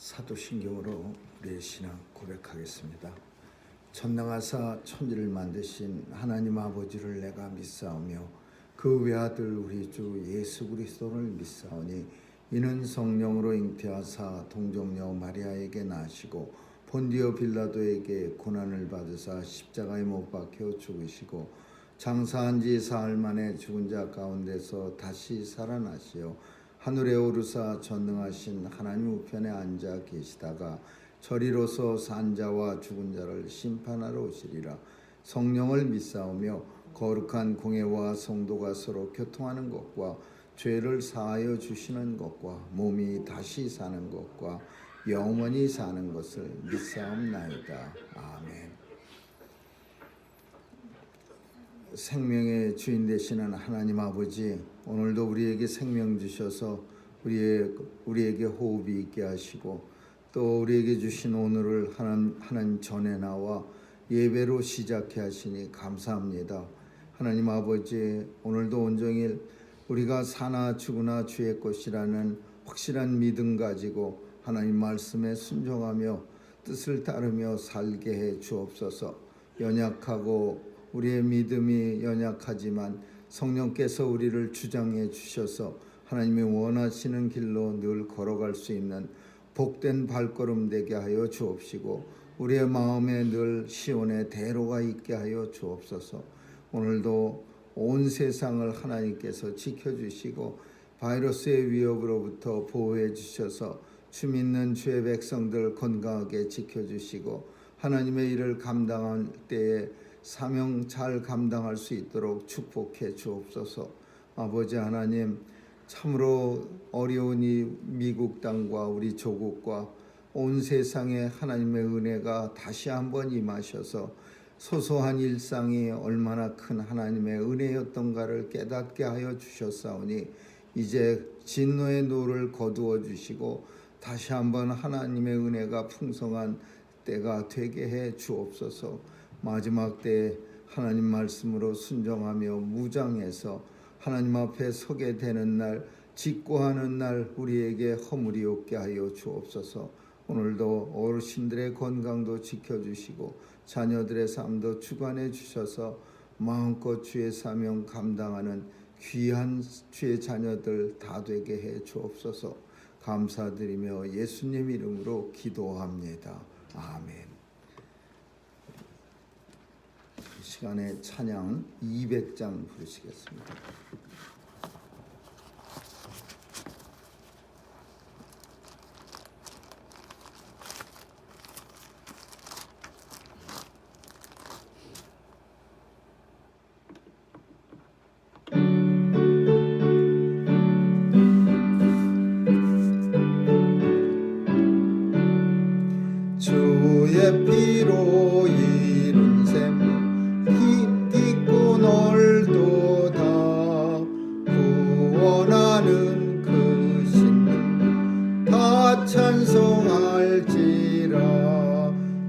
사도신경으로 우리의 신앙 고백하겠습니다. 전능하사 천지를 만드신 하나님 아버지를 내가 믿사오며 그 외아들 우리 주 예수 그리스도를 믿사오니 이는 성령으로 잉태하사 동정녀 마리아에게 나시고 본디오 빌라도에게 고난을 받으사 십자가에 못 박혀 죽으시고 장사한 지 사흘 만에 죽은 자 가운데서 다시 살아나시어 하늘에 오르사 전능하신 하나님 우편에 앉아 계시다가 저리로서 산 자와 죽은 자를 심판하러 오시리라. 성령을 믿사오며 거룩한 공회와 성도가 서로 교통하는 것과 죄를 사하여 주시는 것과 몸이 다시 사는 것과 영원히 사는 것을 믿사옵나이다. 아멘. 생명의 주인 되시는 하나님 아버지, 오늘도 우리에게 생명 주셔서 우리에게 호흡이 있게 하시고 또 우리에게 주신 오늘을 하나님 전에 나와 예배로 시작해 하시니 감사합니다. 하나님 아버지, 오늘도 온종일 우리가 사나 죽으나 주의 것이라는 확실한 믿음 가지고 하나님 말씀에 순종하며 뜻을 따르며 살게 해 주옵소서. 연약하고 우리의 믿음이 연약하지만 성령께서 우리를 주장해 주셔서 하나님이 원하시는 길로 늘 걸어갈 수 있는 복된 발걸음 되게 하여 주옵시고 우리의 마음에 늘 시온의 대로가 있게 하여 주옵소서. 오늘도 온 세상을 하나님께서 지켜주시고 바이러스의 위협으로부터 보호해 주셔서 주 믿는 주의 백성들 건강하게 지켜주시고 하나님의 일을 감당할 때에 사명 잘 감당할 수 있도록 축복해 주옵소서. 아버지 하나님, 참으로 어려운 이 미국 땅과 우리 조국과 온 세상에 하나님의 은혜가 다시 한번 임하셔서 소소한 일상이 얼마나 큰 하나님의 은혜였던가를 깨닫게 하여 주셨사오니 이제 진노의 노를 거두어 주시고 다시 한번 하나님의 은혜가 풍성한 때가 되게 해 주옵소서. 마지막 때에 하나님 말씀으로 순종하며 무장해서 하나님 앞에 서게 되는 날, 직고하는 날 우리에게 허물이 없게 하여 주옵소서. 오늘도 어르신들의 건강도 지켜주시고 자녀들의 삶도 주관해 주셔서 마음껏 주의 사명 감당하는 귀한 주의 자녀들 다 되게 해 주옵소서. 감사드리며 예수님 이름으로 기도합니다. 아멘. 시간에 찬양 200장 부르시겠습니다. 주의 피로 이룬 셈 힘있고 넓도다. 구원하는 그 신능 다 찬송할지라.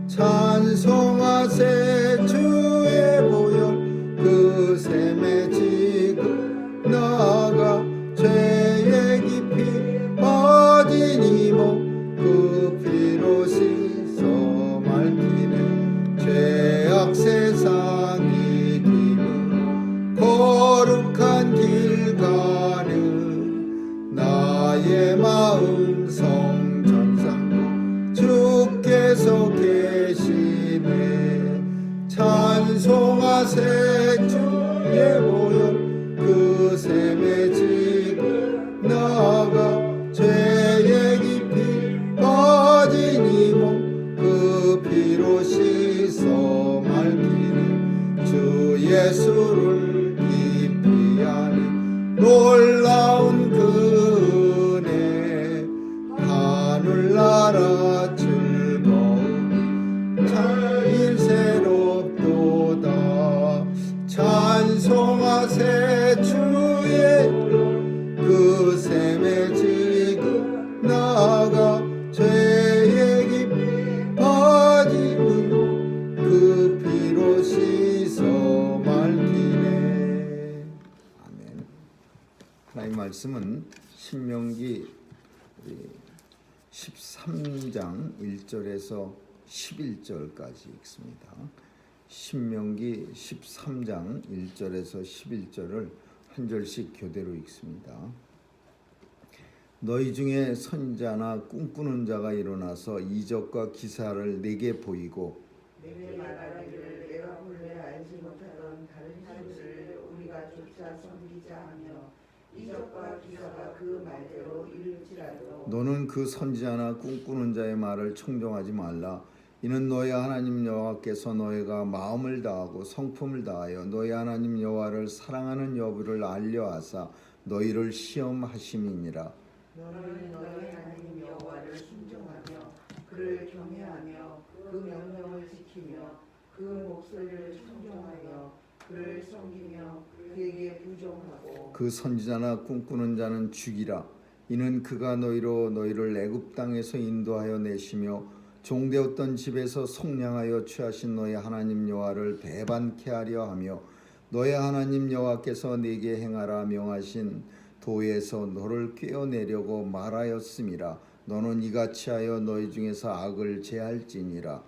찬송하세 주의 보혈 그 셈에 지금 나아가 죄의 깊이 빠진 이몸 그 피로 씻어 맑히네. 죄악 세상 이기는 거룩한 길 가는 나의 마음 성전상 주께서 계시네. 찬송하세 주의 보혈 그 셈에 지금 나아가 죄의 깊이 빠진 이몸 그 피로 씻어 맑히는 주 예수를 깊이 아는 놀라운 그 은혜. 하늘나라 즐거움 참 새롭도다. 찬송하세 주의 그 셈에 지금 나아가 죄의 깊이 빠진 그 피로 씻어 맑히네. 아멘. 하나님 말씀은 신명기 14 13장 1절에서 11절까지 읽습니다. 신명기 13장 1절에서 11절을 한 절씩 교대로 읽습니다. 너희 중에 선지자나 꿈꾸는 자가 일어나서 이적과 기사를 내게 보이고 내게 말하기를 내가 본래 알지 못하던 다른 신들을 우리가 쫓아 섬기자 하며 이적과 기사가 그 말대로 이룰지라도 너는 그 선지자나 꿈꾸는 자의 말을 청종하지 말라. 이는 너희 하나님 여호와께서 너희가 마음을 다하고 성품을 다하여 너희 하나님 여호와를 사랑하는 여부를 알려하사 너희를 시험하심이니라. 너는 너희 하나님 여호와를 순종하며 그를 경외하며 그 명령을 지키며 그 목소리를 청종하며 그를 섬기며 그에게 부종하고 그 선지자나 꿈꾸는 자는 죽이라. 이는 그가 너희를 애굽 땅에서 인도하여 내시며 종되었던 집에서 속량하여 취하신 너희 하나님 여호와를 배반케 하려 하며 너희 하나님 여호와께서 네게 행하라 명하신 도에서 너를 꿰어내려고 말하였음이라. 너는 이같이 하여 너희 중에서 악을 제할지니라.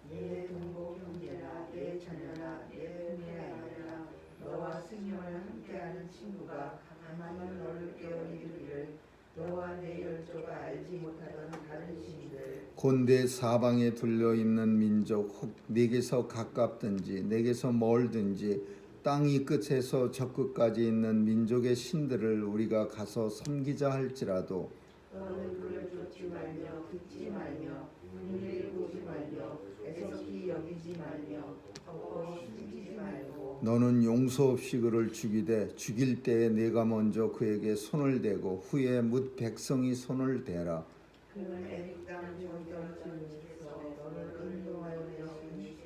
내 동복 형제나 내 자녀나 내 은혜하여나 너와 생명을 함께하는 친구가 가만히 너를 깨어내기를 너와 내 열조가 알지 못하던 다른 신들 곤대 사방에 둘려 있는 민족 혹 내게서 가깝든지 내게서 멀든지 땅이 끝에서 저 끝까지 있는 민족의 신들을 우리가 가서 섬기자 할지라도 너는 그를 쫓지 말며 듣지 말며 눈을 보지 말며 애석히 여기지 말며 덮어 숨기지 말고 너는 용서 없이 그를 죽이되 죽일 때에 내가 먼저 그에게 손을 대고 후에 뭇 백성이 손을 대라. 그는 애굽 땅 정결 진에서 너를 인도하여 내시니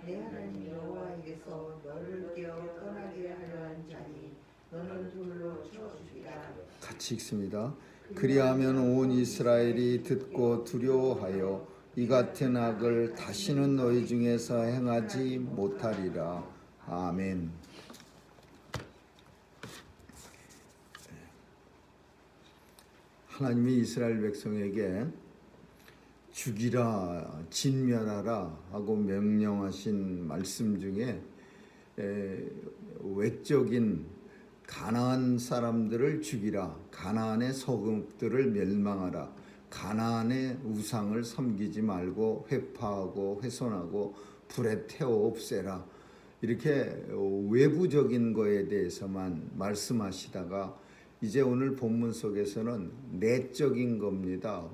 내 하나님 여호와에게서 너를 깨어 떠나게 하려 한 자니 너는 돌로 쳐 죽이라. 같이 읽습니다. 그리하면 온 이스라엘이 듣고 두려워하여 이 같은 악을 다시는 너희 중에서 행하지 못하리라. 아멘. 하나님이 이스라엘 백성에게 죽이라, 진멸하라 하고 명령하신 말씀 중에 외적인 가나안 사람들을 죽이라, 가나안의 서국들을 멸망하라, 가나안의 우상을 섬기지 말고 회파하고 훼손하고 불에 태워 없애라, 이렇게 외부적인 거에 대해서만 말씀하시다가 이제 오늘 본문 속에서는 내적인 겁니다.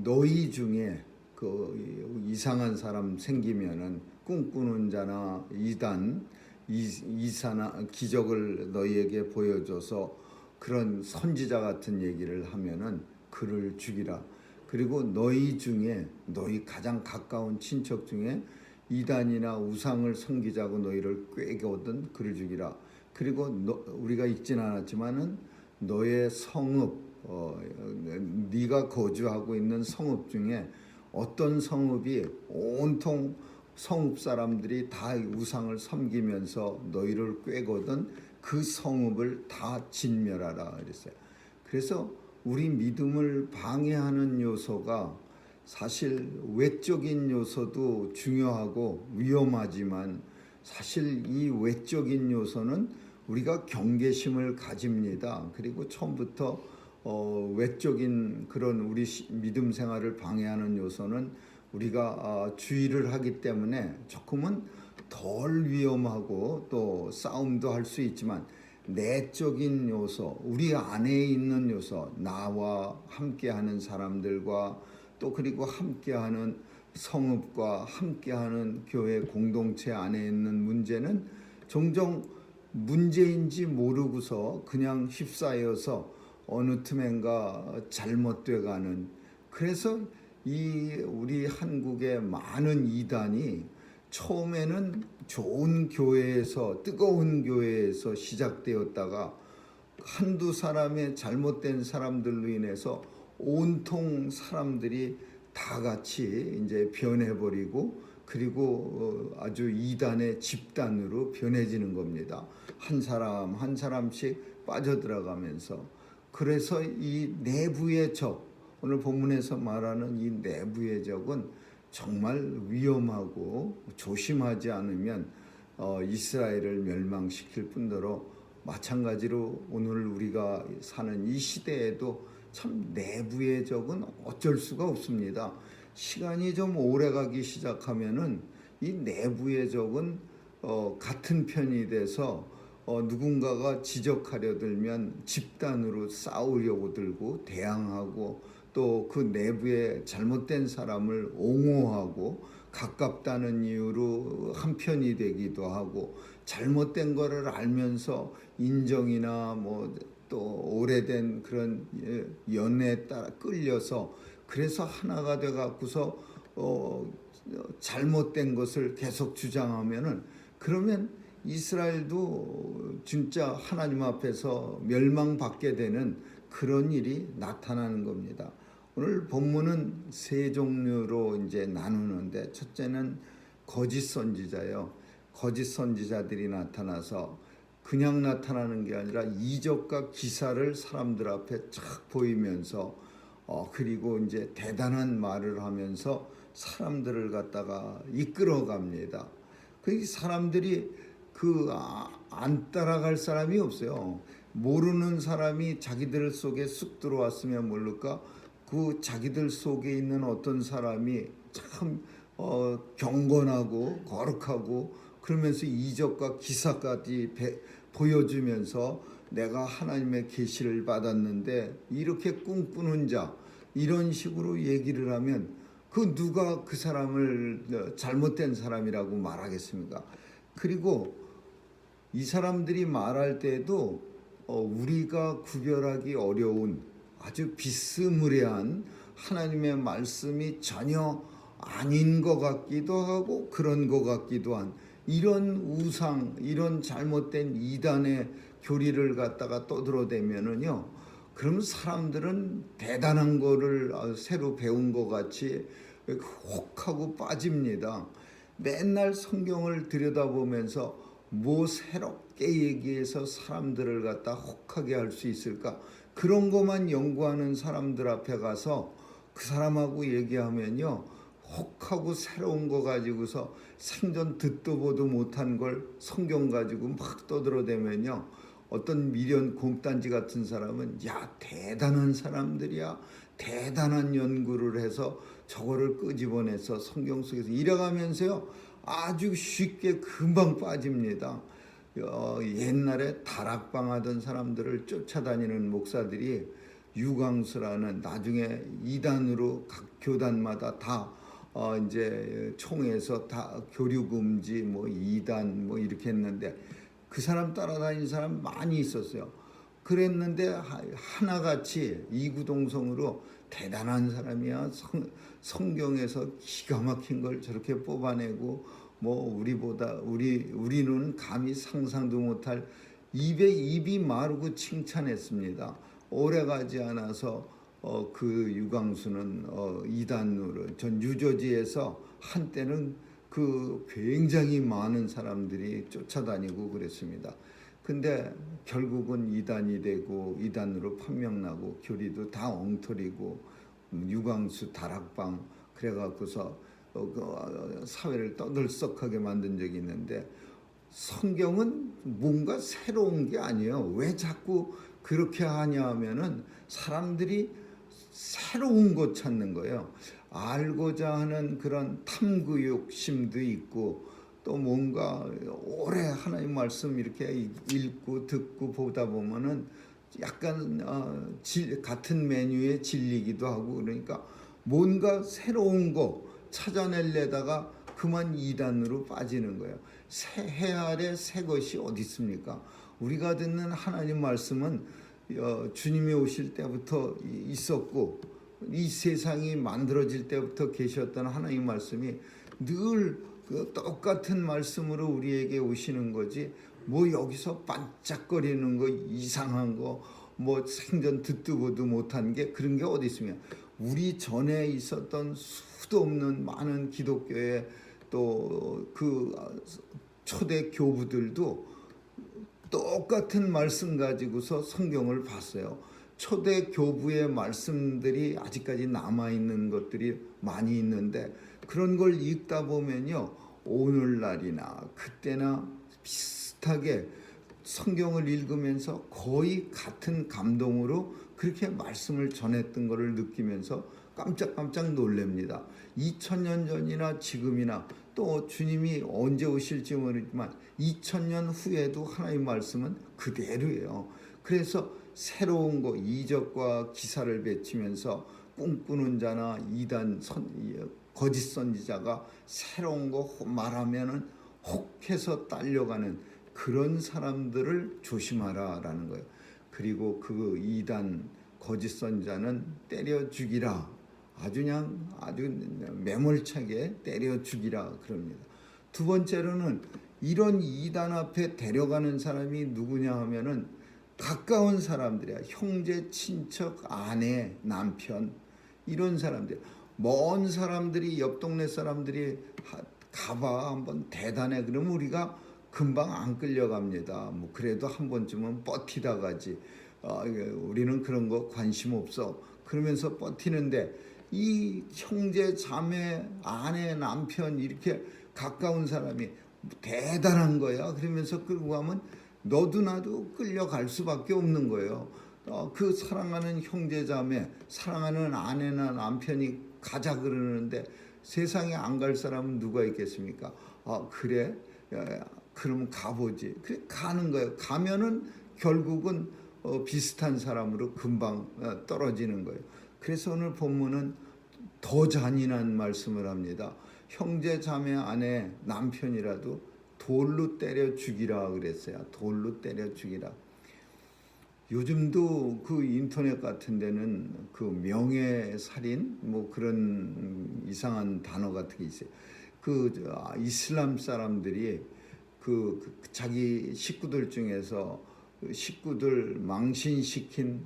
너희 중에 그 이상한 사람 생기면은 꿈꾸는 자나 이사나 기적을 너희에게 보여줘서 그런 선지자 같은 얘기를 하면은 그를 죽이라. 그리고 너희 중에 너희 가장 가까운 친척 중에 이단이나 우상을 섬기자고 너희를 꾀거든 그를 죽이라. 그리고 우리가 읽진 않았지만은 너의 성읍, 네가 거주하고 있는 성읍 중에 어떤 성읍이 온통 성읍 사람들이 다 우상을 섬기면서 너희를 꾀거든 그 성읍을 다 진멸하라 그랬어요. 그래서 우리 믿음을 방해하는 요소가 사실 외적인 요소도 중요하고 위험하지만 사실 이 외적인 요소는 우리가 경계심을 가집니다. 그리고 처음부터 외적인 그런 우리 믿음 생활을 방해하는 요소는 우리가 주의를 하기 때문에 조금은 덜 위험하고 또 싸움도 할 수 있지만 내적인 요소, 우리 안에 있는 요소, 나와 함께하는 사람들과 또 그리고 함께하는 성읍과 함께하는 교회 공동체 안에 있는 문제는 종종 문제인지 모르고서 그냥 휩싸여서 어느 틈엔가 잘못돼 가는, 그래서 이 우리 한국의 많은 이단이 처음에는 좋은 교회에서 뜨거운 교회에서 시작되었다가 한두 사람의 잘못된 사람들로 인해서 온통 사람들이 다 같이 이제 변해버리고 그리고 아주 이단의 집단으로 변해지는 겁니다. 한 사람 한 사람씩 빠져들어가면서. 그래서 이 내부의 적, 오늘 본문에서 말하는 이 내부의 적은 정말 위험하고 조심하지 않으면 이스라엘을 멸망시킬 뿐더러 마찬가지로 오늘 우리가 사는 이 시대에도 참 내부의 적은 어쩔 수가 없습니다. 시간이 좀 오래 가기 시작하면은 이 내부의 적은 같은 편이 돼서 누군가가 지적하려 들면 집단으로 싸우려고 들고 대항하고 또 그 내부에 잘못된 사람을 옹호하고 가깝다는 이유로 한편이 되기도 하고 잘못된 거를 알면서 인정이나 뭐 또 오래된 그런 연애에 따라 끌려서 그래서 하나가 돼 갖고서 잘못된 것을 계속 주장하면은 그러면 이스라엘도 진짜 하나님 앞에서 멸망받게 되는 그런 일이 나타나는 겁니다. 오늘 본문은 세 종류로 이제 나누는데 첫째는 거짓 선지자요. 거짓 선지자들이 나타나서 그냥 나타나는 게 아니라 이적과 기사를 사람들 앞에 쫙 보이면서 그리고 이제 대단한 말을 하면서 사람들을 갖다가 이끌어 갑니다. 그 사람들이 안 따라갈 사람이 없어요. 모르는 사람이 자기들 속에 쑥 들어왔으면 모를까 그 자기들 속에 있는 어떤 사람이 참 경건하고 거룩하고 그러면서 이적과 기사까지 보여주면서 내가 하나님의 계시를 받았는데 이렇게 꿈꾸는 자 이런 식으로 얘기를 하면 그 누가 그 사람을 잘못된 사람이라고 말하겠습니까? 그리고 이 사람들이 말할 때도 우리가 구별하기 어려운 아주 비스무리한 하나님의 말씀이 전혀 아닌 것 같기도 하고 그런 것 같기도 한 이런 우상, 이런 잘못된 이단의 교리를 갖다가 떠들어대면은요, 그럼 사람들은 대단한 거를 새로 배운 것 같이 혹하고 빠집니다. 맨날 성경을 들여다보면서 뭐 새롭게 얘기해서 사람들을 갖다 혹하게 할 수 있을까? 그런 것만 연구하는 사람들 앞에 가서 그 사람하고 얘기하면요, 혹하고 새로운 거 가지고서 생전 듣도 보도 못한 걸 성경 가지고 막 떠들어대면요, 어떤 미련 곰단지 같은 사람은 야 대단한 사람들이야, 대단한 연구를 해서 저거를 끄집어내서 성경 속에서 이래가면서요 아주 쉽게 금방 빠집니다. 옛날에 다락방 하던 사람들을 쫓아다니는 목사들이 유광수라는 나중에 이단으로 각 교단마다 다 이제 총회에서 다 교류금지 뭐 이단 뭐 이렇게 했는데 그 사람 따라다니는 사람 많이 있었어요. 그랬는데 하나같이 이구동성으로 대단한 사람이야. 성경에서 기가 막힌 걸 저렇게 뽑아내고 뭐 우리는 감히 상상도 못할 입이 마르고 칭찬했습니다. 오래가지 않아서 그 유광수는 이단으로 전 뉴저지에서 한때는 그 굉장히 많은 사람들이 쫓아다니고 그랬습니다. 근데 결국은 이단이 되고 이단으로 판명나고 교리도 다 엉터리고 유광수 다락방 그래갖고서 사회를 떠들썩하게 만든 적이 있는데 성경은 뭔가 새로운 게 아니에요. 왜 자꾸 그렇게 하냐 하면은 사람들이 새로운 것 찾는 거예요. 알고자 하는 그런 탐구 욕심도 있고 또 뭔가 오래 하나님 말씀 이렇게 읽고 듣고 보다 보면은 약간 같은 메뉴에 질리기도 하고 그러니까 뭔가 새로운 거 찾아내려다가 그만 이단으로 빠지는 거예요. 새 아래 새 것이 어디 있습니까? 우리가 듣는 하나님 말씀은 주님이 오실 때부터 있었고 이 세상이 만들어질 때부터 계셨던 하나님 말씀이 늘 똑같은 말씀으로 우리에게 오시는 거지 뭐 여기서 반짝거리는 거 이상한 거 뭐 생전 듣도 보도 못한 게 그런 게 어디 있으며 우리 전에 있었던 수도 없는 많은 기독교의 또 그 초대 교부들도 똑같은 말씀 가지고서 성경을 봤어요. 초대 교부의 말씀들이 아직까지 남아있는 것들이 많이 있는데 그런 걸 읽다 보면요, 오늘날이나 그때나 비슷하게 성경을 읽으면서 거의 같은 감동으로 그렇게 말씀을 전했던 것을 느끼면서 깜짝깜짝 놀랍니다. 2000년 전이나 지금이나 또 주님이 언제 오실지 모르지만 2000년 후에도 하나님의 말씀은 그대로예요. 그래서 새로운 거, 이적과 기사를 맺히면서 꿈꾸는 자나 거짓 선지자가 새로운 거 말하면은 혹해서 딸려가는 그런 사람들을 조심하라라는 거예요. 그리고 그 이단 거짓 선지자는 때려 죽이라. 아주 매몰차게 때려 죽이라 그럽니다. 두 번째로는 이런 이단 앞에 데려가는 사람이 누구냐 하면은 가까운 사람들이야. 형제, 친척, 아내, 남편 이런 사람들. 먼 사람들이 옆 동네 사람들이 가봐 한번 대단해 그러면 우리가 금방 안 끌려갑니다. 뭐 그래도 한 번쯤은 버티다 가지. 우리는 그런 거 관심 없어. 그러면서 버티는데 이 형제, 자매, 아내, 남편 이렇게 가까운 사람이 대단한 거야. 그러면서 끌고 가면 너도 나도 끌려갈 수밖에 없는 거예요. 그 사랑하는 형제, 자매, 사랑하는 아내나 남편이 가자 그러는데 세상에 안 갈 사람은 누가 있겠습니까? 그래? 그러면 가보지. 그래 가는 거예요. 가면은 결국은 비슷한 사람으로 금방 떨어지는 거예요. 그래서 오늘 본문은 더 잔인한 말씀을 합니다. 형제, 자매, 아내, 남편이라도 돌로 때려 죽이라 그랬어요. 돌로 때려 죽이라. 요즘도 그 인터넷 같은 데는 그 명예살인 뭐 그런 이상한 단어 같은 게 있어요. 이슬람 사람들이 자기 식구들 중에서 식구들 망신시킨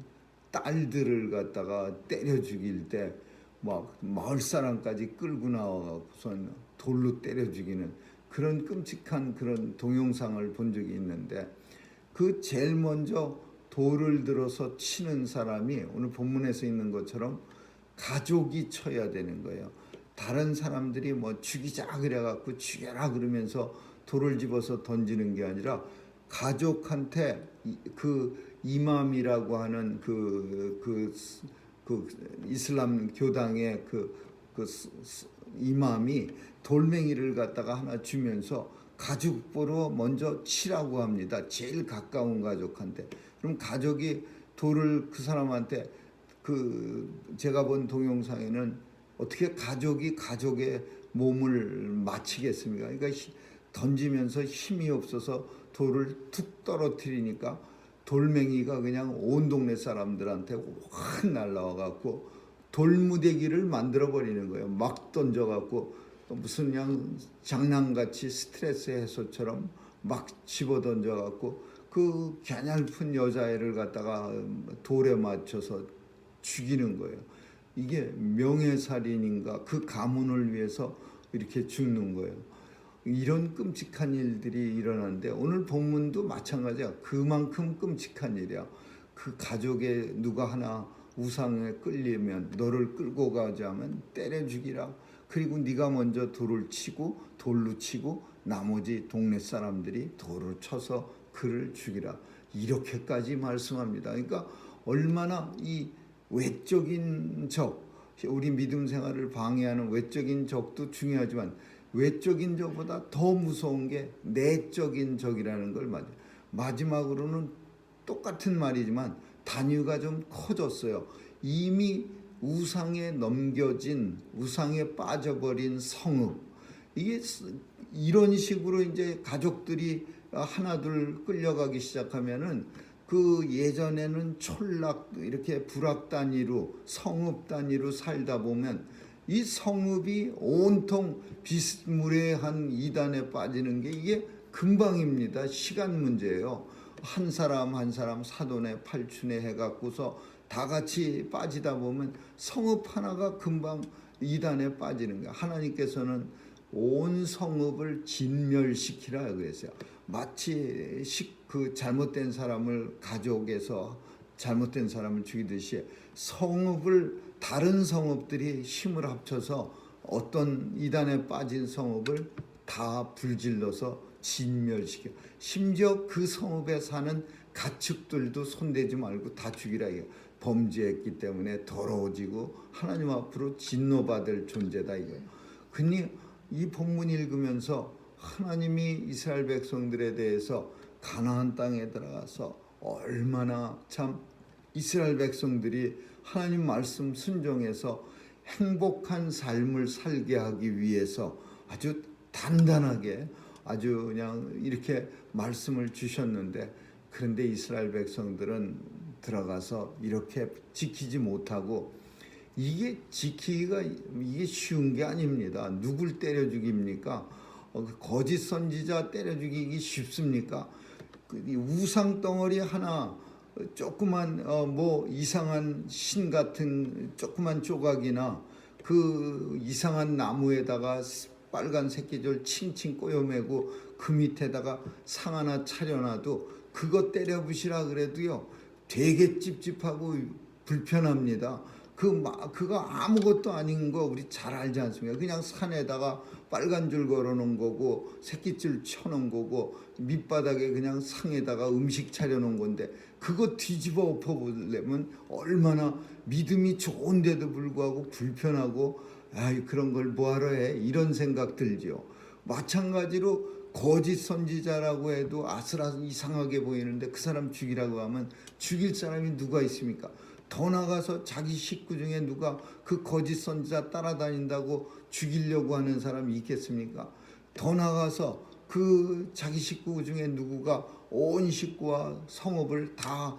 딸들을 갖다가 때려 죽일 때 막 마을 사람까지 끌고 나와서는 돌로 때려 죽이는 그런 끔찍한 그런 동영상을 본 적이 있는데 그 제일 먼저 돌을 들어서 치는 사람이 오늘 본문에서 있는 것처럼 가족이 쳐야 되는 거예요. 다른 사람들이 뭐 죽이자 그래갖고 죽여라 그러면서 돌을 집어서 던지는 게 아니라 가족한테 그 이맘이라고 하는 그 이슬람 교당의 이맘이 돌멩이를 갖다가 하나 주면서 가족보로 먼저 치라고 합니다. 제일 가까운 가족한테. 그럼 가족이 돌을 그 사람한테 제가 본 동영상에는 어떻게 가족이 가족의 몸을 맞히겠습니까? 그러니까 던지면서 힘이 없어서 돌을 툭 떨어뜨리니까 돌멩이가 그냥 온 동네 사람들한테 확 날라와 갖고 돌무대기를 만들어 버리는 거예요. 막 던져 갖고 무슨 그냥 장난같이 스트레스 해소처럼 막 집어 던져 갖고 그 갸냘픈 여자애를 갖다가 돌에 맞춰서 죽이는 거예요. 이게 명예살인인가? 그 가문을 위해서 이렇게 죽는 거예요. 이런 끔찍한 일들이 일어나는데 오늘 본문도 마찬가지야. 그만큼 끔찍한 일이야. 그 가족에 누가 하나 우상에 끌리면 너를 끌고 가자면 때려 죽이라. 그리고 네가 먼저 돌로 치고 나머지 동네 사람들이 돌을 쳐서 그를 죽이라. 이렇게까지 말씀합니다. 그러니까 얼마나 이 외적인 적, 우리 믿음 생활을 방해하는 외적인 적도 중요하지만 외적인 적보다 더 무서운 게 내적인 적이라는 걸 마지막으로는 똑같은 말이지만 단위가 좀 커졌어요. 이미 우상에 넘겨진, 우상에 빠져버린 성읍. 이게 이런 식으로 이제 가족들이 하나둘 끌려가기 시작하면은 그 예전에는 촌락 이렇게 부락 단위로 성읍 단위로 살다 보면 이 성읍이 온통 비스무리한 이단에 빠지는 게 이게 금방입니다. 시간 문제예요. 한 사람 한 사람 사돈에 팔춘에 해갖고서 다 같이 빠지다 보면 성읍 하나가 금방 이단에 빠지는 거예요. 하나님께서는 온 성읍을 진멸시키라 그랬어요. 마치 그 잘못된 사람을 가족에서 잘못된 사람을 죽이듯이 성읍을 다른 성읍들이 힘을 합쳐서 어떤 이단에 빠진 성읍을 다 불질러서 진멸시켜, 심지어 그 성읍에 사는 가축들도 손대지 말고 다 죽이라. 이게 범죄했기 때문에 더러워지고 하나님 앞으로 진노받을 존재다 이거예요. 그니 이 본문 읽으면서 하나님이 이스라엘 백성들에 대해서 가나안 땅에 들어가서 얼마나 참 이스라엘 백성들이 하나님 말씀 순종해서 행복한 삶을 살게 하기 위해서 아주 단단하게 아주 그냥 이렇게 말씀을 주셨는데, 그런데 이스라엘 백성들은 들어가서 이렇게 지키지 못하고, 이게 지키기가 이게 쉬운 게 아닙니다. 누굴 때려 죽입니까? 거짓 선지자 때려 죽이기 쉽습니까? 우상 덩어리 하나, 조그만 뭐 이상한 신 같은 조그만 조각이나 그 이상한 나무에다가 빨간 새끼줄 칭칭 꼬여매고 그 밑에다가 상 하나 차려놔도 그거 때려 부시라 그래도요 되게 찝찝하고 불편합니다. 그거 아무것도 아닌 거 우리 잘 알지 않습니까? 그냥 산에다가 빨간 줄 걸어놓은 거고 새끼줄 쳐놓은 거고 밑바닥에 그냥 상에다가 음식 차려놓은 건데, 그거 뒤집어 엎어보려면 얼마나 믿음이 좋은데도 불구하고 불편하고, 아이 그런 걸 뭐하러 해, 이런 생각 들지요. 마찬가지로 거짓 선지자라고 해도 아슬아슬 이상하게 보이는데 그 사람 죽이라고 하면 죽일 사람이 누가 있습니까? 더 나가서 자기 식구 중에 누가 그 거짓 선지자 따라다닌다고 죽이려고 하는 사람이 있겠습니까? 더 나가서 그 자기 식구 중에 누구가 온 식구와 성읍을 다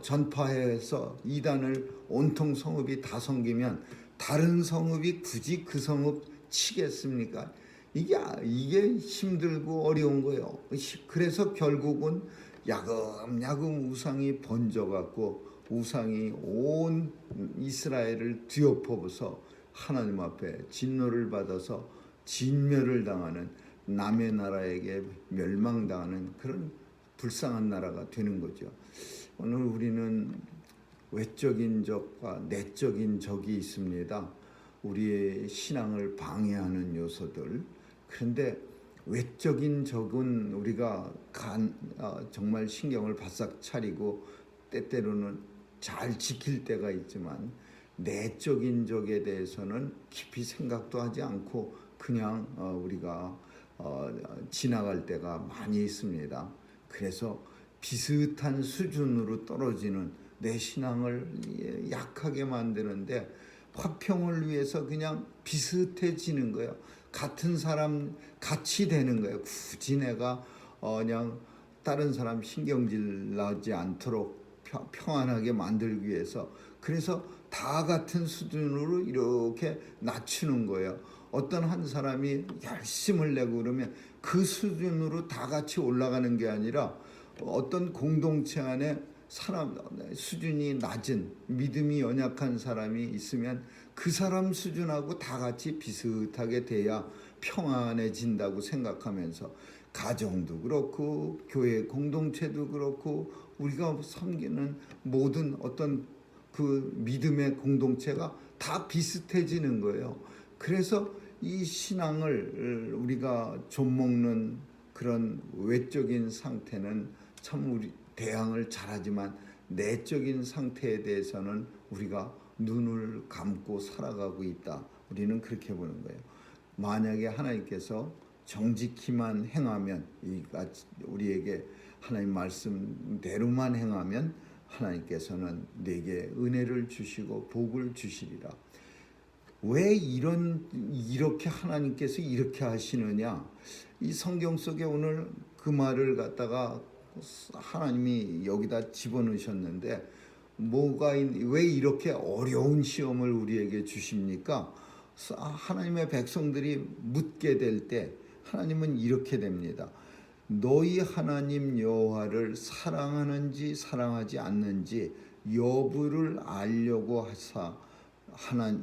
전파해서 이단을 온통 성읍이 다 섬기면 다른 성읍이 굳이 그 성읍 치겠습니까? 이게 힘들고 어려운 거예요. 그래서 결국은 야금야금 우상이 번져갖고 우상이 온 이스라엘을 뒤엎어서 하나님 앞에 진노를 받아서 진멸을 당하는, 남의 나라에게 멸망당하는 그런 불쌍한 나라가 되는 거죠. 오늘 우리는 외적인 적과 내적인 적이 있습니다. 우리의 신앙을 방해하는 요소들. 그런데 외적인 적은 우리가 정말 신경을 바싹 차리고 때때로는 잘 지킬 때가 있지만, 내적인 적에 대해서는 깊이 생각도 하지 않고 그냥 우리가 지나갈 때가 많이 있습니다. 그래서 비슷한 수준으로 떨어지는 내 신앙을 약하게 만드는데 화평을 위해서 그냥 비슷해지는 거예요. 같은 사람 같이 되는 거예요. 굳이 내가 그냥 다른 사람 신경질 나지 않도록 평안하게 만들기 위해서, 그래서 다 같은 수준으로 이렇게 낮추는 거예요. 어떤 한 사람이 열심을 내고 그러면 그 수준으로 다 같이 올라가는 게 아니라, 어떤 공동체 안에 사람 수준이 낮은, 믿음이 연약한 사람이 있으면 그 사람 수준하고 다 같이 비슷하게 돼야 평안해진다고 생각하면서, 가정도 그렇고 교회 공동체도 그렇고 우리가 섬기는 모든 어떤 그 믿음의 공동체가 다 비슷해지는 거예요. 그래서 이 신앙을 우리가 좀먹는 그런 외적인 상태는 참 우리 대항을 잘하지만, 내적인 상태에 대해서는 우리가 눈을 감고 살아가고 있다. 우리는 그렇게 보는 거예요. 만약에 하나님께서 정직히만 행하면, 우리에게 하나님 말씀대로만 행하면 하나님께서는 내게 은혜를 주시고 복을 주시리라. 왜 이렇게 하나님께서 이렇게 하시느냐? 이 성경 속에 오늘 그 말을 갖다가 하나님이 여기다 집어넣으셨는데, 왜 이렇게 어려운 시험을 우리에게 주십니까? 하나님의 백성들이 묻게 될 때 하나님은 이렇게 됩니다. 너희 하나님 여호와를 사랑하는지 사랑하지 않는지 여부를 알려고 하사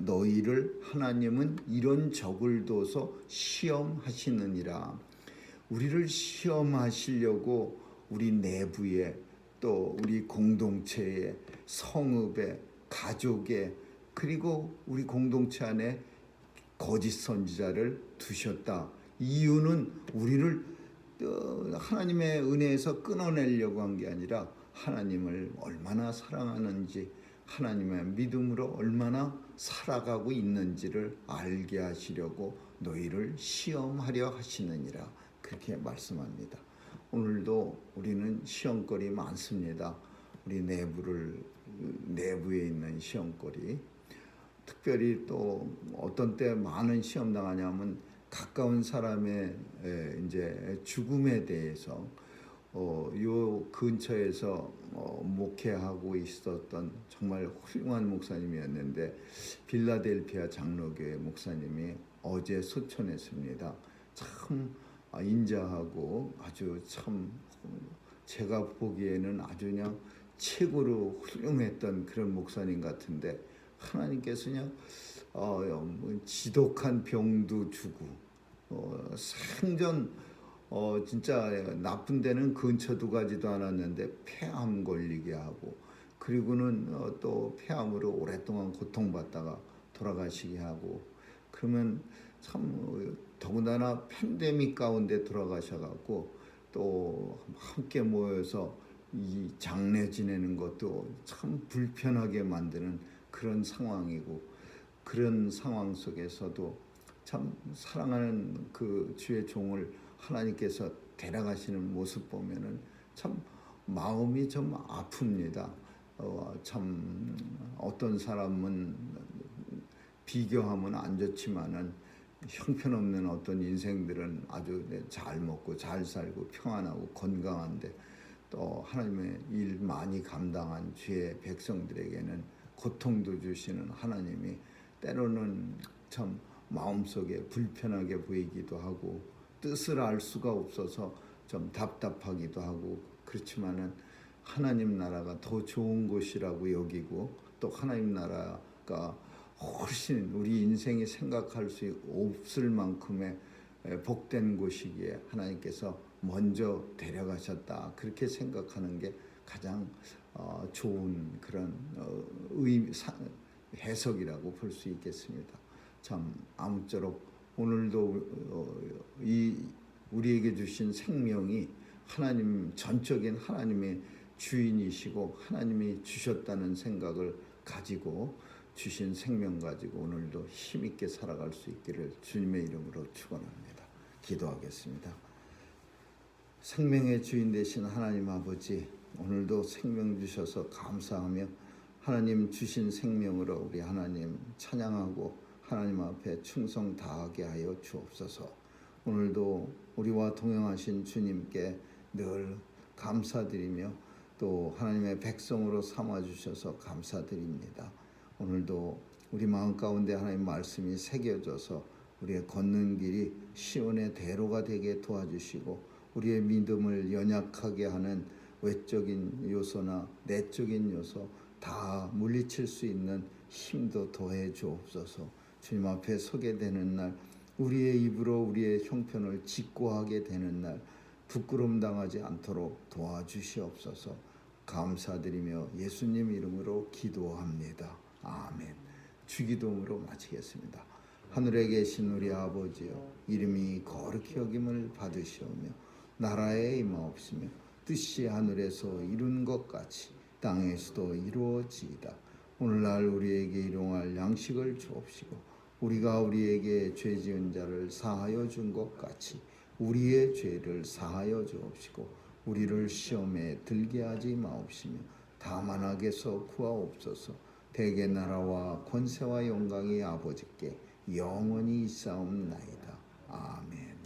너희를 하나님은 이런 적을 둬서 시험하시느니라. 우리를 시험하시려고 우리 내부에 또 우리 공동체의 성읍의 가족의 그리고 우리 공동체 안에 거짓 선지자를 두셨다. 이유는 우리를 하나님의 은혜에서 끊어내려고 한 게 아니라 하나님을 얼마나 사랑하는지 하나님의 믿음으로 얼마나 살아가고 있는지를 알게 하시려고 너희를 시험하려 하시느니라. 그렇게 말씀합니다. 오늘도 우리는 시험거리 많습니다. 우리 내부에 있는 시험거리. 특별히 또 어떤 때 많은 시험 당하냐면 가까운 사람의 이제 죽음에 대해서 요 근처에서 목회하고 있었던 정말 훌륭한 목사님이었는데 빌라델피아 장로교회 목사님이 어제 소천했습니다. 참 인자하고 아주 참 제가 보기에는 아주 그냥 최고로 훌륭했던 그런 목사님 같은데 하나님께서 그냥 지독한 병도 주고 생전 진짜 나쁜 데는 근처도 가지도 않았는데 폐암 걸리게 하고 그리고는 또 폐암으로 오랫동안 고통받다가 돌아가시게 하고 그러면 참 더군다나 팬데믹 가운데 돌아가셔갖고 또 함께 모여서 이 장례 지내는 것도 참 불편하게 만드는 그런 상황이고 그런 상황 속에서도 참 사랑하는 그 주의 종을 하나님께서 데려가시는 모습 보면은 참 마음이 좀 아픕니다. 참 어떤 사람은 비교하면 안 좋지만은 형편없는 어떤 인생들은 아주 잘 먹고 잘 살고 평안하고 건강한데 또 하나님의 일 많이 감당한 주의 백성들에게는 고통도 주시는 하나님이 때로는 참 마음속에 불편하게 보이기도 하고 뜻을 알 수가 없어서 좀 답답하기도 하고 그렇지만은 하나님 나라가 더 좋은 곳이라고 여기고 또 하나님 나라가 훨씬 우리 인생이 생각할 수 없을 만큼의 복된 곳이기에 하나님께서 먼저 데려가셨다 그렇게 생각하는 게 가장 좋은 그런 해석이라고 볼 수 있겠습니다. 참 아무쪼록 오늘도 우리에게 주신 생명이 하나님 전적인 하나님의 주인이시고 하나님이 주셨다는 생각을 가지고 주신 생명 가지고 오늘도 힘있게 살아갈 수 있기를 주님의 이름으로 축원합니다. 기도하겠습니다. 생명의 주인 되신 하나님 아버지 오늘도 생명 주셔서 감사하며 하나님 주신 생명으로 우리 하나님 찬양하고 하나님 앞에 충성 다하게 하여 주옵소서. 오늘도 우리와 동행하신 주님께 늘 감사드리며 또 하나님의 백성으로 삼아주셔서 감사드립니다. 오늘도 우리 마음 가운데 하나님 말씀이 새겨져서 우리의 걷는 길이 시온의 대로가 되게 도와주시고 우리의 믿음을 연약하게 하는 외적인 요소나 내적인 요소 다 물리칠 수 있는 힘도 더해 주옵소서. 주님 앞에 서게 되는 날 우리의 입으로 우리의 형편을 직고하게 되는 날 부끄러움 당하지 않도록 도와주시옵소서. 감사드리며 예수님 이름으로 기도합니다. 아멘. 주기도문으로 마치겠습니다. 하늘에 계신 우리 아버지여 이름이 거룩히 여김을 받으시오며 나라에 임하옵시며 뜻이 하늘에서 이룬 것 같이 땅에서도 이루어지이다. 오늘날 우리에게 일용할 양식을 주옵시고 우리가 우리에게 죄 지은 자를 사하여 준 것 같이 우리의 죄를 사하여 주옵시고 우리를 시험에 들게 하지 마옵시며 다만 악에서 구하옵소서. 대개 나라와 권세와 영광이 아버지께 영원히 있사옵나이다. 아멘.